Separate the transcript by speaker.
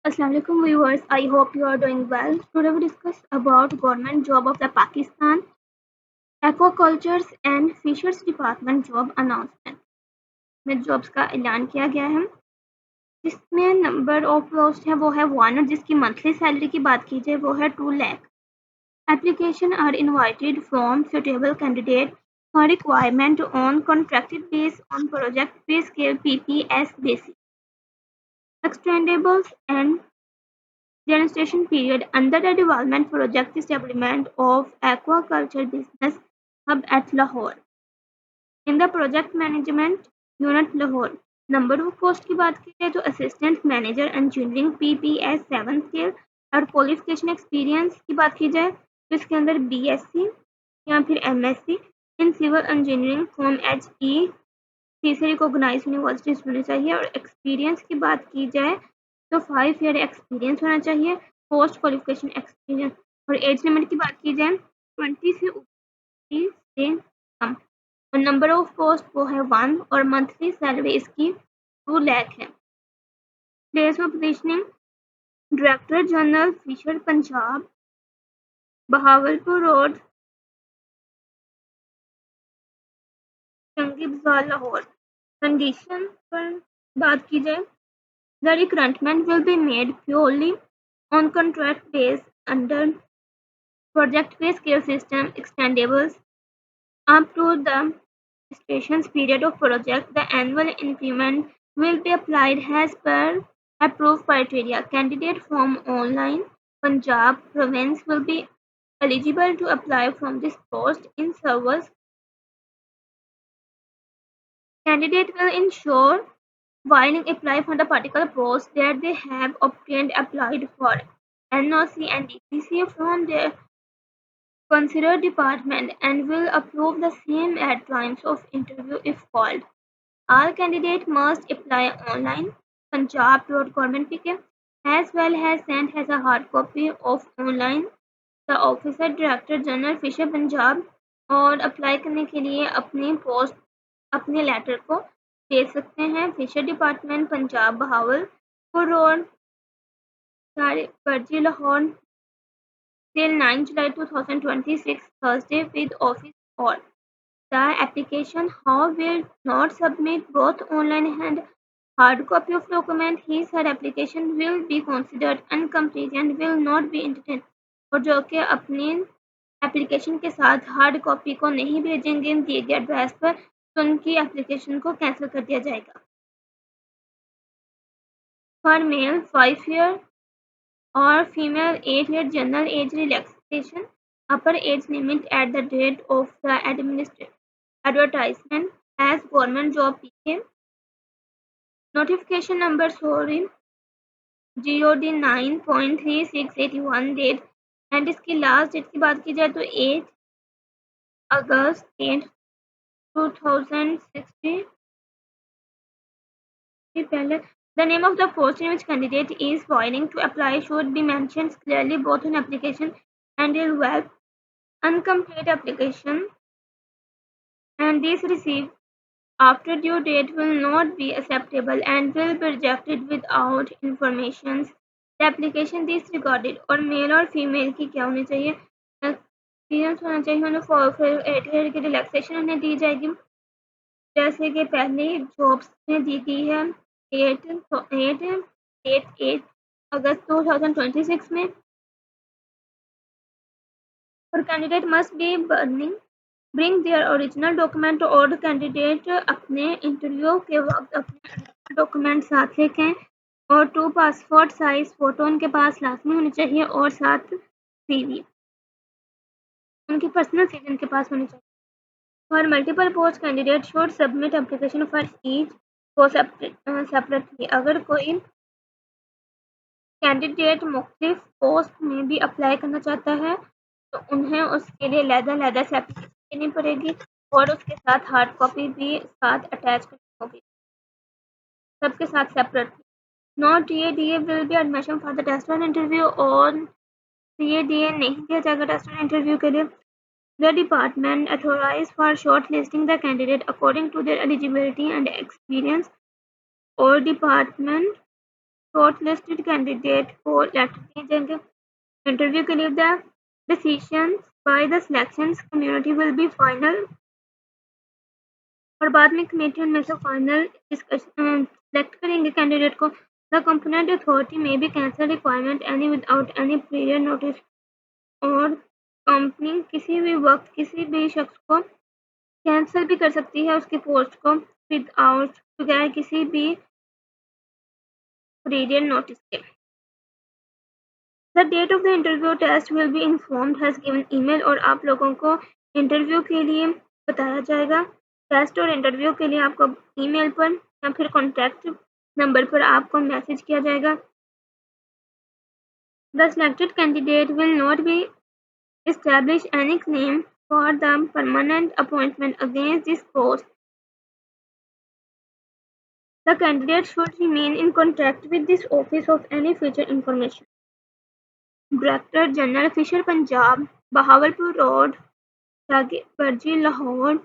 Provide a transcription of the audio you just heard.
Speaker 1: Assalamu alaikum viewers, I hope you are doing well. Today we discuss about government job of the Pakistan, aquaculture and fisheries department job announcement में jobs का ऐलान किया गया है जिसमें number of post है वो है 1 और जिसकी मंथली सैलरी की बात की जाए वो है 2 lakh application are invited from suitable candidate for requirement on contracted base on project pay scale PPS basis extendables and gestation period under the development project establishment of aquaculture business hub at Lahore. In the project management unit Lahore, number of post की बात की जाए तो assistant manager engineering PPS 7 scale और qualification experience की बात की जाए तो इसके अंदर BSc या फिर MSc in civil engineering from HEC से रिकॉग्नाइज यूनिवर्सिटी होनी चाहिए और एक्सपीरियंस की बात की जाए तो 5 ईयर एक्सपीरियंस होना चाहिए पोस्ट क्वालिफिकेशन एक्सपीरियंस और एज लिमिट की बात की जाए 20 से ऊपर से कम और नंबर ऑफ पोस्ट वो है 1 और मंथली सैलरी इसकी 2 लाख है place of positioning director general fisheries Punjab Bahawalpur road जंगी बाजार लाहौर कंडीशन पर बात की जाए the recruitment will be made purely on contract base under project pay scale system extendables up to the station's period of project. The annual increment will be applied as per approved criteria. Candidate from online Punjab province will be eligible to apply from this post in service. Candidate will ensure while apply for the particular post that they have obtained applied for NOC and DPC from their considered department and will approve the same at times of interview if called. All candidates must apply online punjab.government.pk as well as send as a hard copy of online the officer director general fisher Punjab और apply करने के लिए अपनी post अपने letter को दे सकते हैं fisheries department Punjab Bahawalpur road फर्जी Lahore till 9 July 2026 Thursday with office hours. The application how will not submit both online and hard copy of document. His her application will be considered incomplete and will not be entertained. और जो कि अपनी application के साथ hard copy को नहीं भेजेंगे दिए गए एड्रेस पर तो उनकी एप्लीकेशन को कैंसिल कर दिया जाएगा for male 5 year or female 8-year general age relaxation upper age limit at the date of the advertisement as government job PK notification number sorry GOD 9.3681 date and इसकी last date की बात की जाए तो 8 अगस्त 2060 पहले the name of the post in which candidate is willing to apply should be mentioned clearly both in application and in web incomplete application and these received after due date will not be acceptable and will be rejected without information. The application disregarded और mail और female की क्या होनी चाहिए experience होना चाहिए उन्हें for 8 year की रिलैक्सेशन उन्हें दी जाएगी जैसे कि पहले जॉब्स में दी गई है 8 अगस्त 2026 में और candidate must be bring their original document और कैंडिडेट अपने इंटरव्यू के वक्त अपने डॉक्यूमेंट साथ लेके और 2 पासपोर्ट साइज फोटो उनके पास लाजमी होनी चाहिए और साथ CV उनकी पर्सनल CV उनके पास होनी चाहिए for multiple post candidate should submit application for each post separately अगर कोई कैंडिडेट मुख्तलिफ पोस्ट में भी अप्लाई करना चाहता है तो उन्हें उसके लिए लहदा से एप्लीकेशन देनी पड़ेगी और उसके साथ हार्ड कॉपी भी साथ अटैच करनी होगी सबके साथ separate not DA will be admission for the test one interview और DA नहीं दिया जाएगा टेस्ट वन इंटरव्यू के लिए the department authorise for short listing the candidate according to their eligibility and experience और डिपार्टमेंट shortlisted candidate को letter दिए जाएंगे इंटरव्यू के लिए. The decision by the selection community will be final और बाद में कमेटी उनमें से फाइनल सेलेक्ट करेंगे कैंडिडेट को. द कंपोनेंट अथॉरिटी में be cancel requirement any without any period notice और कंपनी किसी भी वक्त किसी भी शख्स को कैंसिल भी कर सकती है उसकी पोस्ट को विदाउट बगैर किसी भी पीरियड नोटिस के. The date of the interview test will be informed has given email और आप लोगों को इंटरव्यू के लिए बताया जाएगा. टेस्ट और इंटरव्यू के लिए आपको ईमेल पर या फिर कॉन्टैक्ट नंबर पर आपको मैसेज किया जाएगा. The selected candidate will not be establish any claim for the permanent appointment against this post. The candidate should remain in contact with this office of any future information. Director General Fisher Punjab, Bahawalpur Road, Burji, Lahore